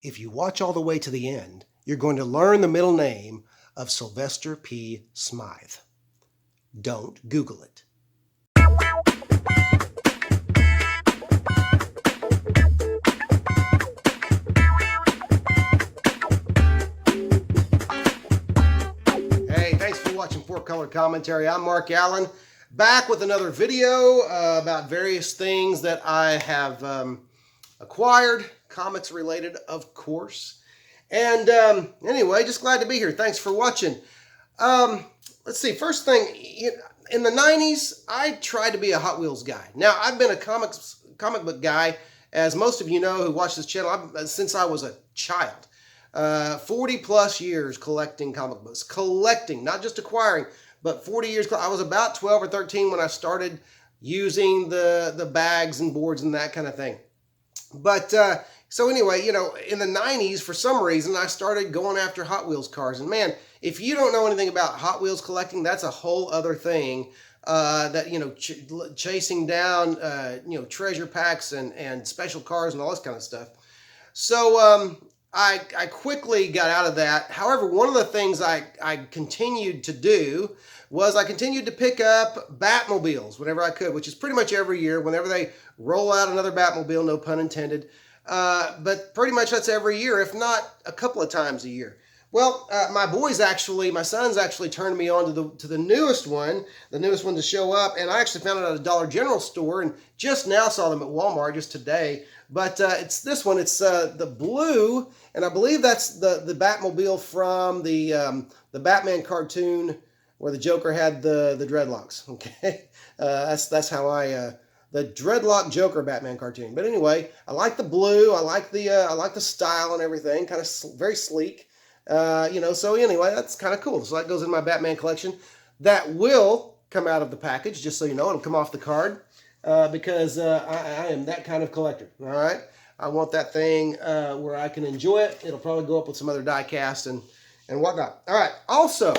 If you watch all the way to the end, you're going to learn the middle name of Sylvester P. Smythe. Don't Google it. Hey, thanks for watching Four Color Commentary. I'm Mark Allen, back with another video about various things that I have acquired, comics related, of course. And anyway, just glad to be here. Thanks for watching. Let's see, first thing, in the 90s, I tried to be a Hot Wheels guy. Now, I've been a comic book guy, as most of you know who watch this channel, since I was a child. 40 plus years collecting comic books. Collecting, not just acquiring, but 40 years. I was about 12 or 13 when I started using the bags and boards and that kind of thing. But so anyway, in the 90s, for some reason, I started going after Hot Wheels cars. And man, if you don't know anything about Hot Wheels collecting, that's a whole other thing. Chasing down, treasure packs and special cars and all this kind of stuff. So I quickly got out of that. However, one of the things I continued to do was I continued to pick up Batmobiles whenever I could, which is pretty much every year, whenever they roll out another Batmobile, no pun intended. But pretty much that's every year, if not a couple of times a year. Well, my sons actually turned me on to the newest one to show up, and I actually found it at a Dollar General store, and just now saw them at Walmart just today. But it's this one. It's the blue, and I believe that's the Batmobile from the Batman cartoon where the Joker had the dreadlocks. Okay, that's how the dreadlock Joker Batman cartoon. But anyway, I like the blue. I like the style and everything. Kind of very sleek. So anyway, that's kind of cool. So that goes in my Batman collection. That will come out of the package, just so you know. It'll come off the card because I am that kind of collector. All right, I want that thing where I can enjoy it. It'll probably go up with some other die cast and whatnot. All right. Also,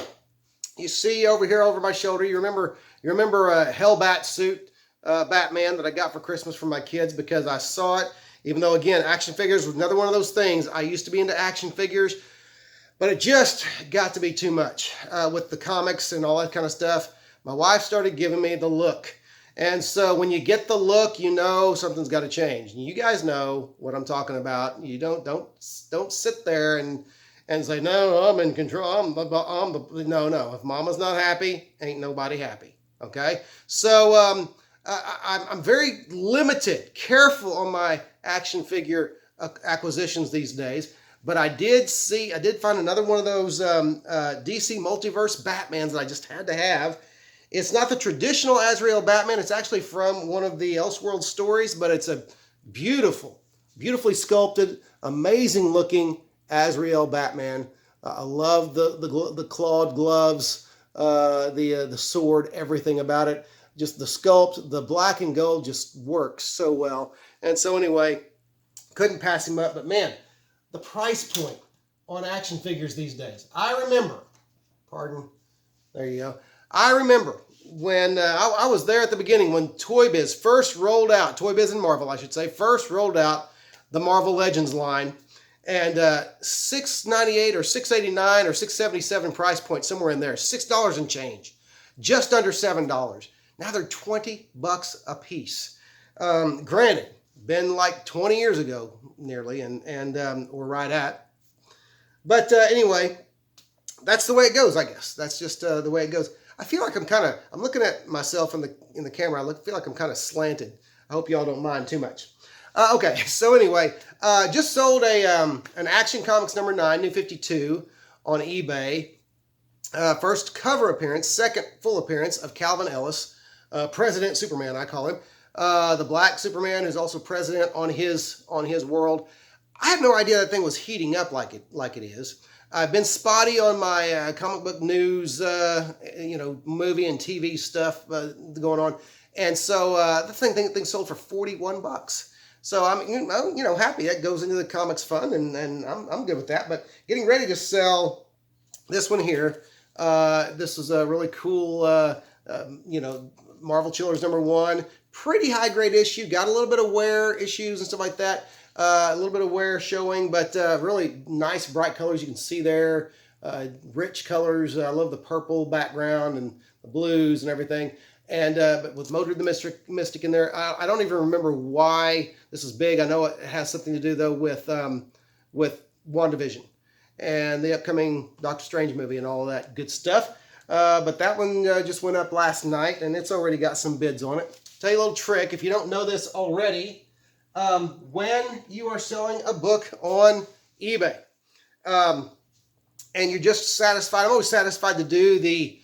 you see over here over my shoulder, you remember a Hellbat suit Batman that I got for Christmas for my kids because I saw it. Even though, again, action figures was another one of those things. I used to be into action figures, but it just got to be too much with the comics and all that kind of stuff. My wife started giving me the look. And so when you get the look, you know something's got to change. You guys know what I'm talking about. You don't sit there and say, no, I'm in control. No. If mama's not happy, ain't nobody happy. Okay? So I'm very limited, careful on my action figure acquisitions these days. But I did find another one of those DC Multiverse Batmans that I just had to have. It's not the traditional Azrael Batman. It's actually from one of the Elseworld stories, but it's a beautifully sculpted, amazing looking Azrael Batman. I love the clawed gloves, the sword, everything about it. Just the sculpt, the black and gold just works so well. And so anyway, couldn't pass him up. But man, the price point on action figures these days. I remember when I was there at the beginning when Toy Biz first rolled out, Toy Biz and Marvel, I should say, first rolled out the Marvel Legends line. And $6.98 or $6.89 or $6.77 price point, somewhere in there, $6 and change, just under $7. Now they're $20 a piece. Granted, been like 20 years ago, nearly, and we're right at. But anyway, that's the way it goes, I guess. That's just the way it goes. I feel like I'm looking at myself in the camera. I feel like I'm kind of slanted. I hope y'all don't mind too much. Okay, so anyway, just sold an Action Comics number 9, New 52, on eBay. First cover appearance, second full appearance of Calvin Ellis, President Superman, I call him. The Black Superman, who's also president on his world. I had no idea that thing was heating up like it is. I've been spotty on my comic book news, movie and TV stuff going on, and so the thing sold for $41. So I'm happy that goes into the comics fund, and I'm good with that. But getting ready to sell this one here. This is a really cool, Marvel Chillers #1. Pretty high grade issue. Got a little bit of wear issues and stuff like that. A little bit of wear showing, but really nice bright colors you can see there. Rich colors. I love the purple background and the blues and everything. And but with Motor the Mystic in there, I don't even remember why this is big. I know it has something to do though with WandaVision and the upcoming Doctor Strange movie and all of that good stuff. But that one just went up last night, and it's already got some bids on it. Tell you a little trick, if you don't know this already, when you are selling a book on eBay, and you're just satisfied, I'm always satisfied to do the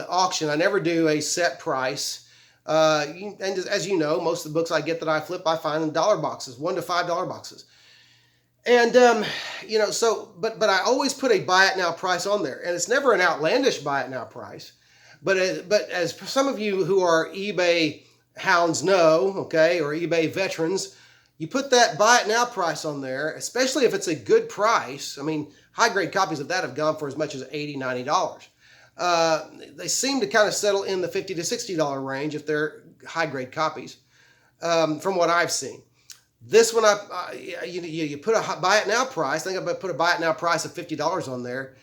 auction. I never do a set price. And as you know, most of the books I get that I flip, I find in dollar boxes, $1 to $5 boxes. And, you know, so, but I always put a buy it now price on there, and it's never an outlandish buy it now price. But as some of you who are eBay hounds know, okay, or eBay veterans, you put that buy it now price on there, especially if it's a good price. I mean, high grade copies of that have gone for as much as $80, $90. They seem to kind of settle in the $50 to $60 range if they're high grade copies, from what I've seen. This one, you put a buy it now price. I think I put a buy it now price of $50 on there,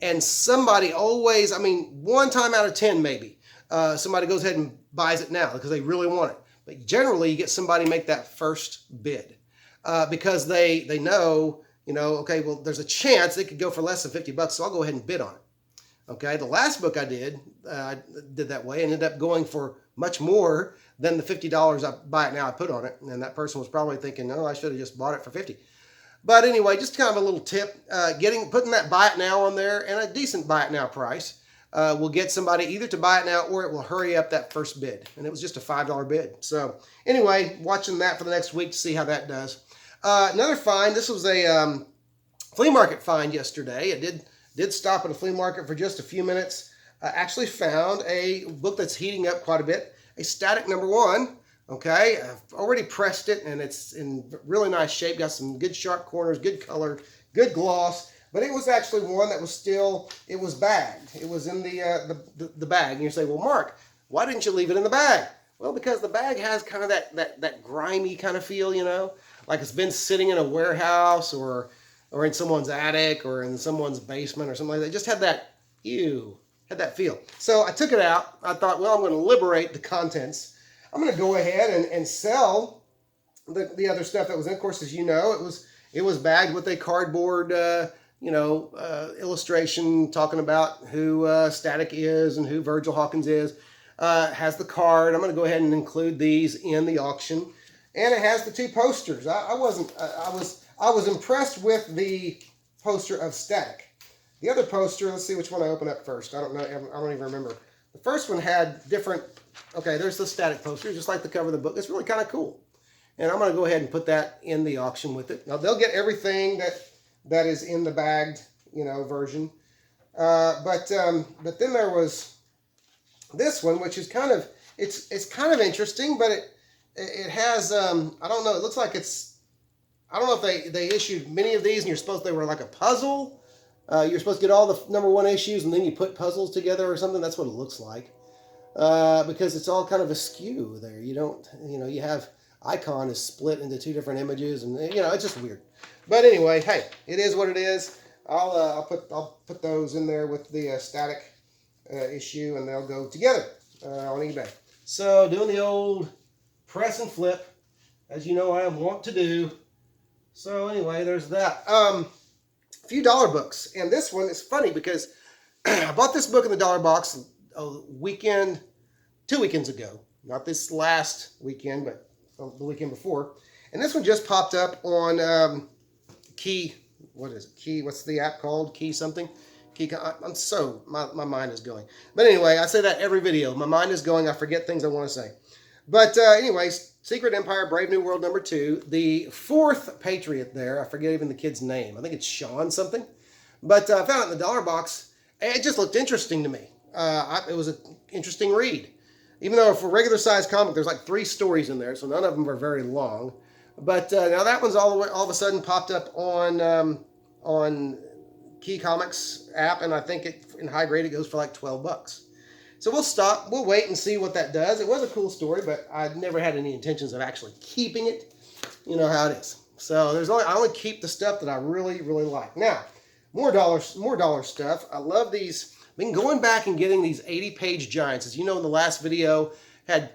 and somebody always, I mean, one time out of 10 maybe, somebody goes ahead and buys it now because they really want it. But generally, you get somebody make that first bid because they know, you know, okay, well, there's a chance they could go for less than $50, so I'll go ahead and bid on it. Okay, the last book I did that way, and ended up going for much more than the $50 I buy it now I put on it. And that person was probably thinking, oh, I should have just bought it for $50. But anyway, just kind of a little tip, putting that buy it now on there and a decent buy it now price will get somebody either to buy it now or it will hurry up that first bid. And it was just a $5 bid. So anyway, watching that for the next week to see how that does. Another find, this was a flea market find yesterday. It did stop at a flea market for just a few minutes. Actually found a book that's heating up quite a bit, a Static #1. Okay, I've already pressed it, and it's in really nice shape. Got some good sharp corners, good color, good gloss. But it was actually one that was still, it was bagged. It was in the bag. And you say, well, Mark, why didn't you leave it in the bag? Well, because the bag has kind of that grimy kind of feel, you know, like it's been sitting in a warehouse or in someone's attic or in someone's basement or something like that. It just had that, had that feel. So I took it out. I thought, well, I'm going to liberate the contents. I'm going to go ahead and sell the other stuff that was in. Of course, as you know, it was bagged with a cardboard, illustration talking about who Static is and who Virgil Hawkins is. Has the card. I'm going to go ahead and include these in the auction, and it has the two posters. I was impressed with the poster of Static. The other poster, let's see which one I open up first. I don't know. I don't even remember. The first one had different. Okay, there's the Static poster, just like the cover of the book. It's really kind of cool. And I'm going to go ahead and put that in the auction with it. Now, they'll get everything that is in the bagged, version. But then there was this one, which is kind of, it's kind of interesting, but it has, I don't know, it looks like I don't know if they issued many of these and they were like a puzzle. You're supposed to get all the #1 issues and then you put puzzles together or something. That's what it looks like. Because it's all kind of askew there. You don't, you have icon is split into two different images, and it's just weird. But anyway, hey, it is what it is. I'll put those in there with the Static issue, and they'll go together on eBay. So doing the old press and flip, as you know I want to do. So anyway, there's that. A few dollar books, and this one is funny because I bought this book in the dollar box a weekend, 2 weekends ago. Not this last weekend, but the weekend before. And this one just popped up on Key. What is it? Key. What's the app called? Key something. Key. My mind is going. But anyway, I say that every video. My mind is going. I forget things I want to say. But anyways, Secret Empire, Brave New World #2. The fourth Patriot there. I forget even the kid's name. I think it's Sean something. But I found it in the dollar box. It just looked interesting to me. It was an interesting read. Even though for a regular size comic, there's like 3 stories in there, so none of them are very long. But now that one's all of a sudden popped up on Key Comics app, and I think in high grade it goes for like $12. So we'll wait and see what that does. It was a cool story, but I never had any intentions of actually keeping it. You know how it is. So I only keep the stuff that I really, really like. Now, more dollar stuff. I love these. I've been going back and getting these 80-page giants. As you know, in the last video, had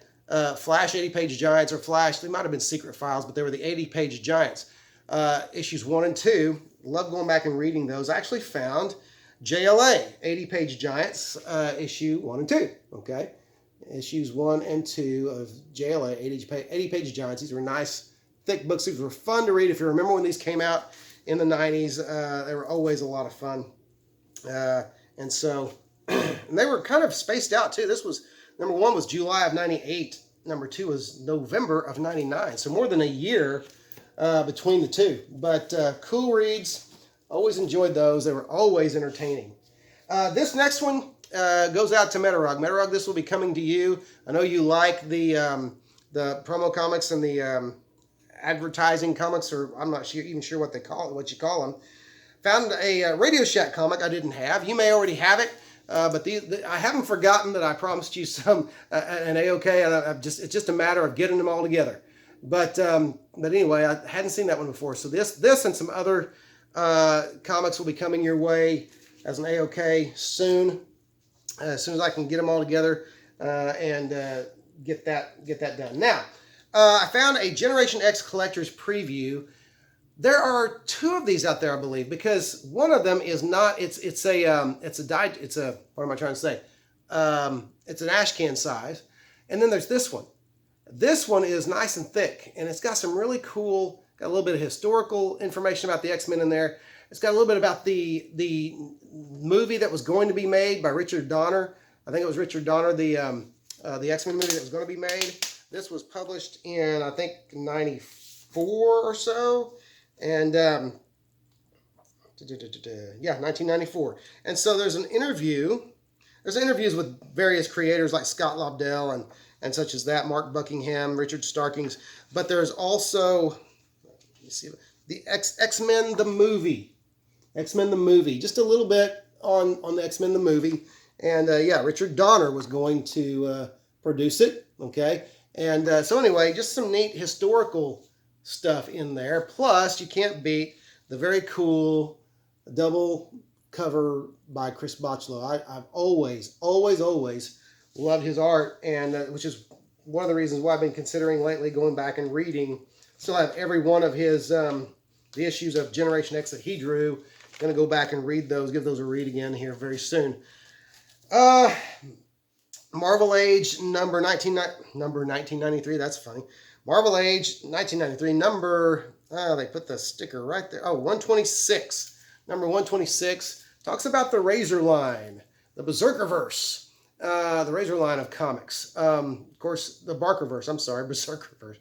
Flash 80-page giants, or Flash. They might have been secret files, but they were the 80-page giants. Issues 1 and 2. Love going back and reading those. I actually found JLA 80-page giants, issue 1 and 2. Okay, issues 1 and 2 of JLA 80-page giants. These were nice, thick books. These were fun to read. If you remember when these came out in the 90s, they were always a lot of fun. And so, and they were kind of spaced out too. This was, number 1 was July of 98. Number 2 was November of 99. So more than a year between the two. But cool reads. Always enjoyed those. They were always entertaining. This next one goes out to Metarog. Metarog, this will be coming to you. I know you like the promo comics and the advertising comics, or I'm not even sure what you call them. Found a Radio Shack comic I didn't have. You may already have it, but I haven't forgotten that I promised you some an AOK, and it's just a matter of getting them all together. But anyway, I hadn't seen that one before. So this and some other comics will be coming your way as an AOK soon. As soon as I can get them all together and get that done. Now, I found a Generation X Collector's Preview. There are 2 of these out there, I believe, because one of them is not. What am I trying to say? It's an ash can size, and then there's this one. This one is nice and thick, and it's got some really cool. Got a little bit of historical information about the X-Men in there. It's got a little bit about the movie that was going to be made by Richard Donner. I think it was Richard Donner, the X-Men movie that was going to be made. This was published in, I think, 94 or so. And, yeah, 1994. And so there's an interview. There's interviews with various creators like Scott Lobdell and such as that, Mark Buckingham, Richard Starkings. But there's also, let me see, the X-Men the movie. X-Men the movie. Just a little bit on the X-Men the movie. And, yeah, Richard Donner was going to produce it. Okay. And so anyway, just some neat historical stuff in there. Plus, you can't beat the very cool double cover by Chris Botchlow. I've always loved his art, and which is one of the reasons why I've been considering lately going back and reading. Still have every one of his the issues of Generation X that he drew. Going to go back and read those, give those a read again here very soon. Marvel Age number 1993. That's funny. Marvel Age 1993 number. They put the sticker right there. Oh, 126. Number 126 talks about the Razor line, the Berserkerverse, the Razor line of comics. Of course, the Barkerverse. I'm sorry, Berserkerverse.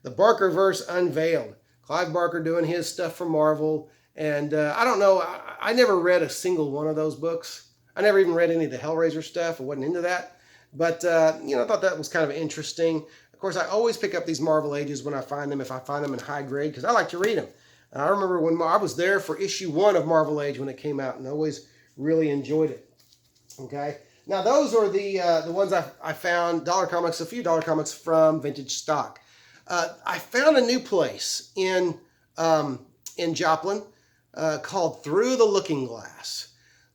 The Barkerverse unveiled. Clive Barker doing his stuff for Marvel, and I don't know. I never read a single one of those books. I never even read any of the Hellraiser stuff. I wasn't into that. But, I thought that was kind of interesting. Of course, I always pick up these Marvel Ages when I find them, if I find them in high grade, because I like to read them. And I remember when I was there for issue 1 of Marvel Age when it came out, and I always really enjoyed it. Okay? Now, those are the ones I found, dollar comics, a few dollar comics from Vintage Stock. I found a new place in Joplin called Through the Looking Glass.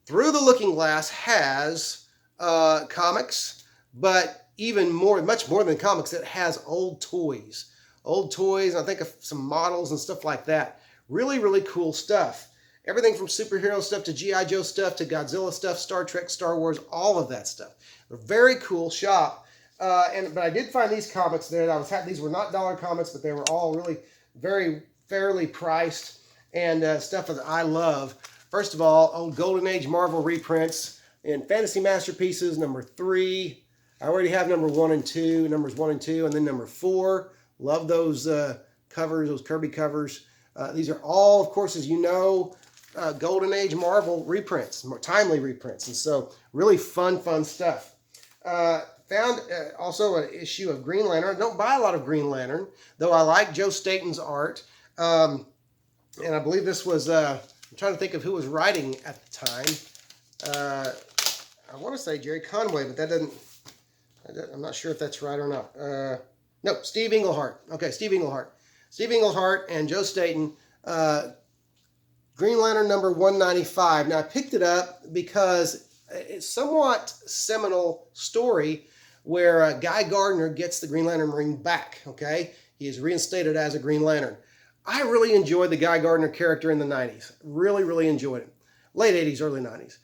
Through the Looking Glass has comics, but even more, much more than comics, it has old toys. Old toys, I think of some models and stuff like that. Really, really cool stuff. Everything from superhero stuff to G.I. Joe stuff to Godzilla stuff, Star Trek, Star Wars, all of that stuff. A very cool shop. But I did find these comics there. These were not dollar comics, but they were all really very fairly priced and stuff that I love. First of all, old Golden Age Marvel reprints in Fantasy Masterpieces, number 3. I already have numbers 1 and 2, and then number 4. Love those covers, those Kirby covers. These are all, of course, as you know, Golden Age Marvel reprints, more timely reprints. And so really fun stuff. Found also an issue of Green Lantern. I don't buy a lot of Green Lantern, though I like Joe Staton's art. And I believe this was, I'm trying to think of who was writing at the time. I want to say Jerry Conway, but that doesn't, I'm not sure if that's right or not. No, Steve Englehart. Okay, Steve Englehart. Steve Englehart and Joe Staton, Green Lantern number 195. Now, I picked it up because it's somewhat seminal story where Guy Gardner gets the Green Lantern ring back, okay? He is reinstated as a Green Lantern. I really enjoyed the Guy Gardner character in the 90s. Really, really enjoyed him. Late 80s, early 90s.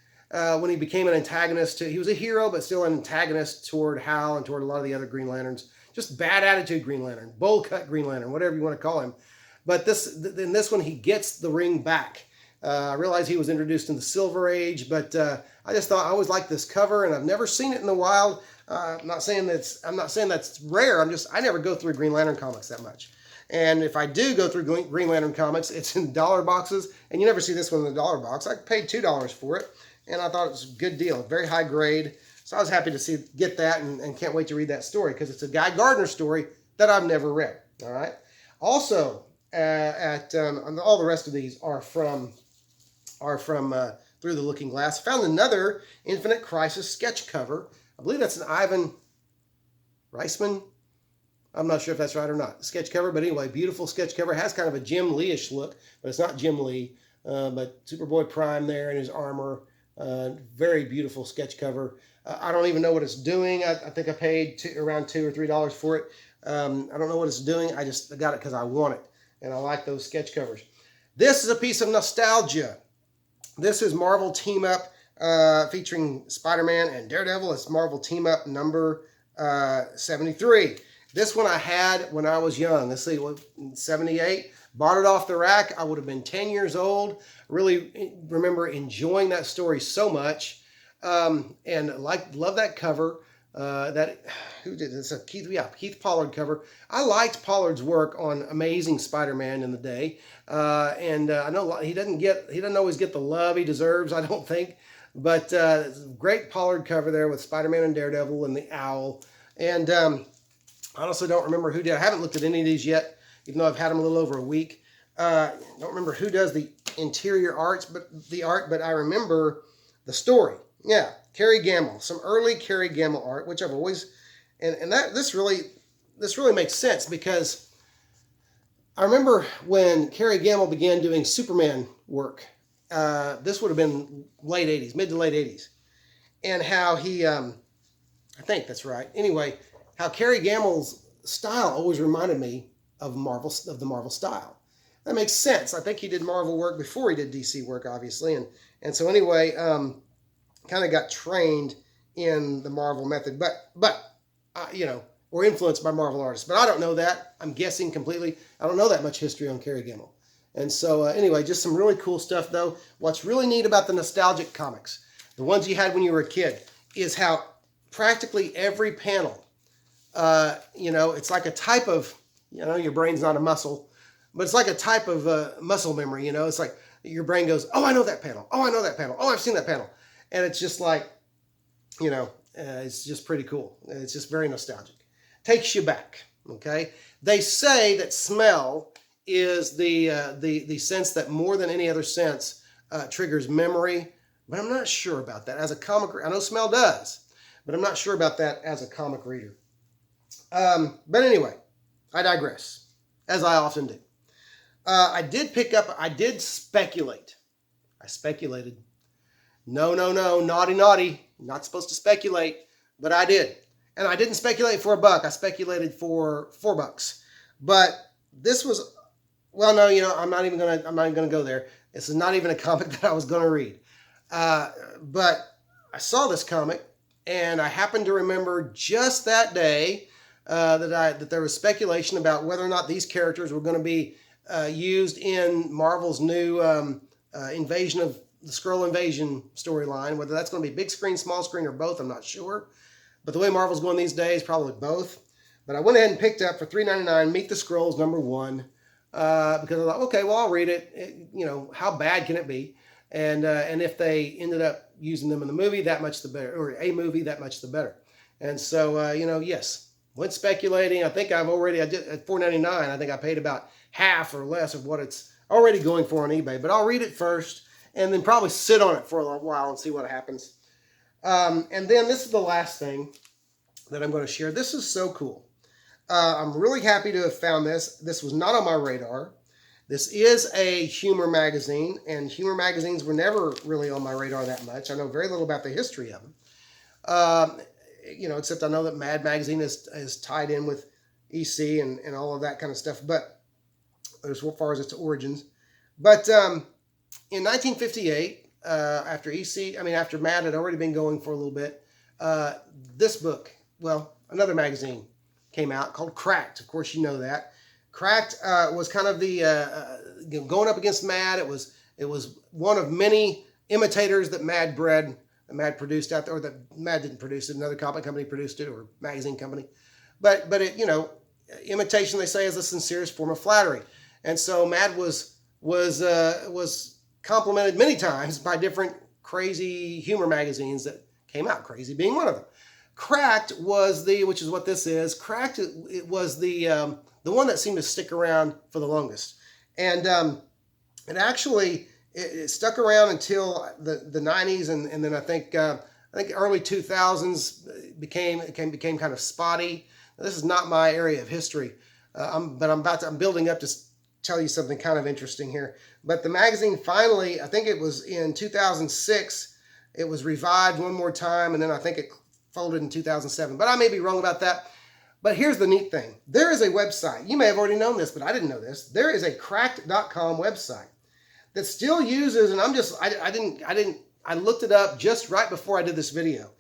When he became an antagonist, he was a hero, but still an antagonist toward Hal and toward a lot of the other Green Lanterns. Just bad attitude Green Lantern, bowl cut Green Lantern, whatever you want to call him. But in this one, he gets the ring back. I realized he was introduced in the Silver Age, but I just thought I always liked this cover, and I've never seen it in the wild. I'm not saying that's rare. I never go through Green Lantern comics that much. And if I do go through Green Lantern comics, it's in dollar boxes, and you never see this one in the dollar box. I paid $2 for it, and I thought it was a good deal, very high grade. So I was happy to get that, and can't wait to read that story because it's a Guy Gardner story that I've never read. All right. Also, all the rest of these are from Through the Looking Glass. Found another Infinite Crisis sketch cover. I believe that's an Ivan Reisman. I'm not sure if that's right or not. Sketch cover, but anyway, beautiful sketch cover. Has kind of a Jim Lee-ish look, but it's not Jim Lee. But Superboy Prime there in his armor. Very beautiful sketch cover. I don't even know what it's doing. I think I paid around $2 or $3 for it. I don't know what it's doing. I got it because I want it, and I like those sketch covers. This is a piece of nostalgia. This is Marvel Team Up featuring Spider-Man and Daredevil. It's Marvel Team Up number 73. This one I had when I was young. Let's see, 78. Bought it off the rack. I would have been 10 years old. Really remember enjoying that story so much, and love that cover. Who did this? Keith Pollard cover. I liked Pollard's work on Amazing Spider-Man in the day, and I know he doesn't always get the love he deserves, I don't think, but great Pollard cover there with Spider-Man and Daredevil and the Owl, and I honestly don't remember who did. I haven't looked at any of these yet, even though I've had them a little over a week. Don't remember who does the interior art, but I remember the story. Yeah, Kerry Gamble, some early Kerry Gamble art, which I've always, and this really makes sense because I remember when Kerry Gamble began doing Superman work. This would have been late 80s, mid to late 80s, and how he, I think that's right. Anyway, how Kerry Gamble's style always reminded me of the Marvel style. That makes sense. I think he did Marvel work before he did DC work, obviously, and so anyway. Kind of got trained in the Marvel method, but or influenced by Marvel artists. But I don't know that. I'm guessing completely. I don't know that much history on Kerry Gamble. And so anyway, just some really cool stuff though. What's really neat about the nostalgic comics, the ones you had when you were a kid, is how practically every panel, it's like a type of, your brain's not a muscle, but it's like a type of muscle memory. It's like your brain goes, oh, I know that panel. Oh, I know that panel. Oh, I've seen that panel. And it's just like, it's just pretty cool. It's just very nostalgic. Takes you back, okay? They say that smell is the sense that more than any other sense triggers memory, but I'm not sure about that. As a comic, I know smell does, but I'm not sure about that as a comic reader. But anyway, I digress, as I often do. I did speculate. I speculated. No, naughty, not supposed to speculate, but I did. And I didn't speculate for $1. I speculated for $4. But this was, well, no, I'm not even gonna go there. This is not even a comic that I was gonna read. But I saw this comic, and I happened to remember just that day that there was speculation about whether or not these characters were going to be used in Marvel's new invasion of the Skrull invasion storyline. Whether that's going to be big screen, small screen, or both, I'm not sure. But the way Marvel's going these days, probably both. But I went ahead and picked up for $3.99 Meet the Skrulls #1 because I thought, okay, well, I'll read it. How bad can it be? And if they ended up using them in the movie, that much the better, or a movie, that much the better. And so, yes, went speculating. I did at $4.99. I think I paid about half or less of what it's already going for on eBay. But I'll read it first, and then probably sit on it for a while and see what happens. And then this is the last thing that I'm going to share. This is so cool. I'm really happy to have found this. This was not on my radar. This is a humor magazine, and humor magazines were never really on my radar that much. I know very little about the history of them. Um, Except I know that Mad Magazine is tied in with EC and all of that kind of stuff, but as far as its origins. But in 1958, after Mad had already been going for a little bit, this book, another magazine came out called Cracked. Of course, you know that. Cracked was kind of the going up against Mad. It was one of many imitators that Mad produced out there, or that Mad didn't produce it. Another comic company produced it, or magazine company. But it, imitation, they say, is the sincerest form of flattery. And so Mad was complimented many times by different crazy humor magazines that came out, Crazy being one of them. Cracked was which is what this is. Cracked, it was the one that seemed to stick around for the longest. And it actually it stuck around until the 90s, and then I think early 2000s became kind of spotty. Now, this is not my area of history, I'm building up to tell you something kind of interesting here. But the magazine finally, I think it was in 2006, it was revived one more time, and then I think it folded in 2007. But I may be wrong about that. But here's the neat thing. There is a website. You may have already known this, but I didn't know this. There is a cracked.com website that still uses, and I looked it up just right before I did this video.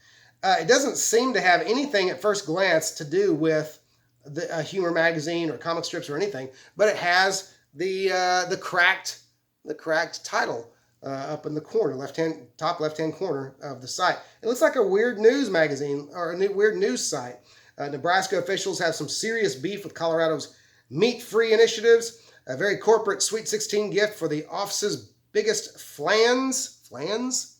It doesn't seem to have anything at first glance to do with the humor magazine or comic strips or anything, but it has the cracked title up in the corner, top left-hand corner of the site. It looks like a weird news magazine or a weird news site. Nebraska officials have some serious beef with Colorado's meat-free initiatives. A very corporate Sweet 16 gift for the office's biggest flans. Flans?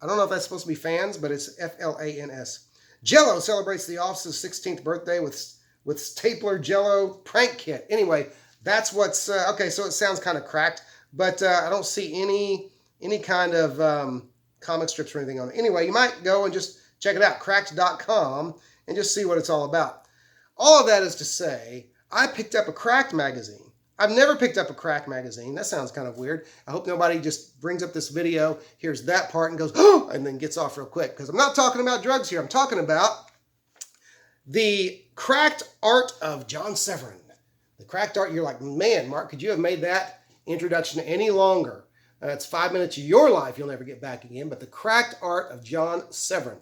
I don't know if that's supposed to be fans, but it's Flans. Jell-O celebrates the office's 16th birthday with stapler Jell-O prank kit. Anyway, that's what's okay. So it sounds kind of cracked, but I don't see any kind of comic strips or anything on it. Anyway, you might go and just check it out, cracked.com, and just see what it's all about. All of that is to say, I picked up a Cracked magazine. I've never picked up a Cracked magazine. That sounds kind of weird. I hope nobody just brings up this video, hears that part, and goes, oh, and then gets off real quick. Because I'm not talking about drugs here. I'm talking about the cracked art of John Severin. The cracked art, you're like, man, Mark, could you have made that introduction any longer? It's 5 minutes of your life you'll never get back again. But the cracked art of John Severin.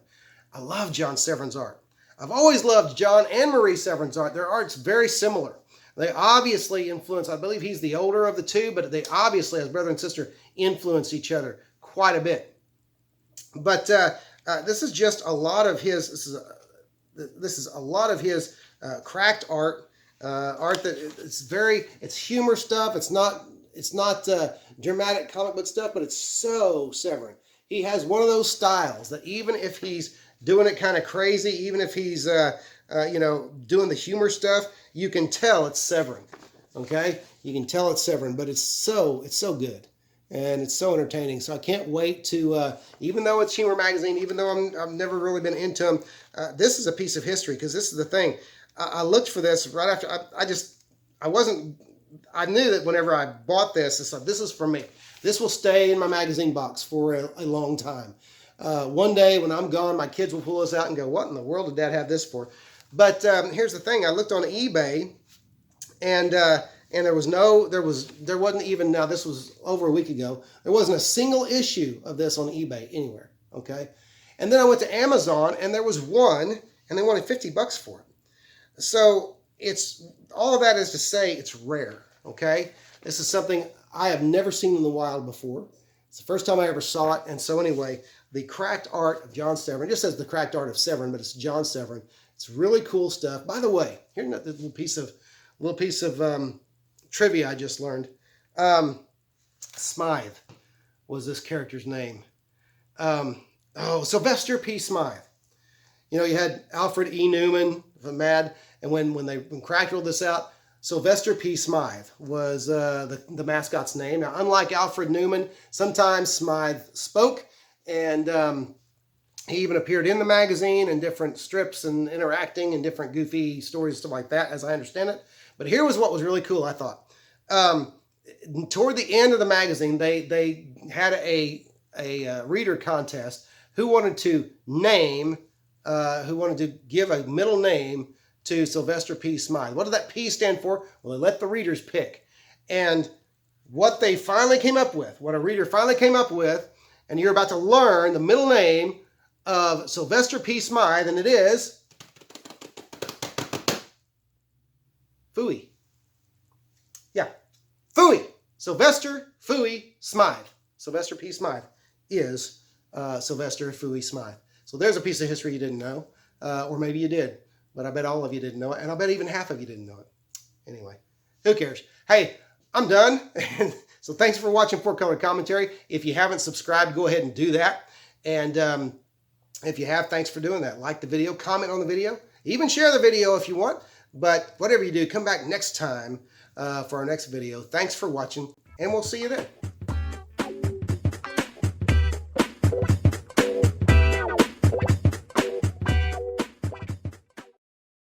I love John Severin's art. I've always loved John and Marie Severin's art. Their art's very similar. They obviously influence, I believe he's the older of the two, but they obviously, as brother and sister, influenced each other quite a bit. But this is just a lot of his, this is a lot of his cracked art, art that it's humor stuff. It's not dramatic comic book stuff, but it's so Severin. He has one of those styles that even if he's doing it kind of crazy, even if he's doing the humor stuff, you can tell it's Severin. Okay, you can tell it's Severin, but it's so good and it's so entertaining. So I can't wait to, even though it's humor magazine, even though I've never really been into them, this is a piece of history, because this is the thing. I looked for this right after I knew that whenever I bought this, it's like, this is for me. This will stay in my magazine box for a long time. One day when I'm gone, my kids will pull this out and go, what in the world did Dad have this for? But here's the thing. I looked on eBay, and there wasn't even, now this was over a week ago, there wasn't a single issue of this on eBay anywhere, okay? And then I went to Amazon, and there was one, and they wanted $50 for it. So it's, all of that is to say it's rare, okay? This is something I have never seen in the wild before. It's the first time I ever saw it. And so anyway, the cracked art of John Severin, it just says the cracked art of Severin, but it's John Severin. It's really cool stuff. By the way, here's a little piece of trivia I just learned. Smythe was this character's name. Sylvester P. Smythe. You know, you had Alfred E. Newman from Mad, and when Cracked rolled this out, Sylvester P. Smythe was the mascot's name. Now, unlike Alfred Newman, sometimes Smythe spoke, and He even appeared in the magazine in different strips and interacting in different goofy stories, stuff like that, as I understand it. But here was what was really cool, I thought. Toward the end of the magazine, they had a reader contest who wanted to give a middle name to Sylvester P. Smythe. What did that P stand for? Well, they let the readers pick. And what they finally came up with, what a reader finally came up with, and you're about to learn the middle name of Sylvester P. Smythe, and it is Phooey. Yeah, Phooey. Sylvester Phooey Smythe. Sylvester P. Smythe is Sylvester Phooey Smythe. So there's a piece of history you didn't know, or maybe you did, but I bet all of you didn't know it, and I bet even half of you didn't know it. Anyway, who cares? Hey, I'm done. So thanks for watching Four Color Commentary. If you haven't subscribed, go ahead and do that. And if you have, thanks for doing that. Like the video, comment on the video, even share the video if you want. But whatever you do, come back next time for our next video. Thanks for watching, and we'll see you then.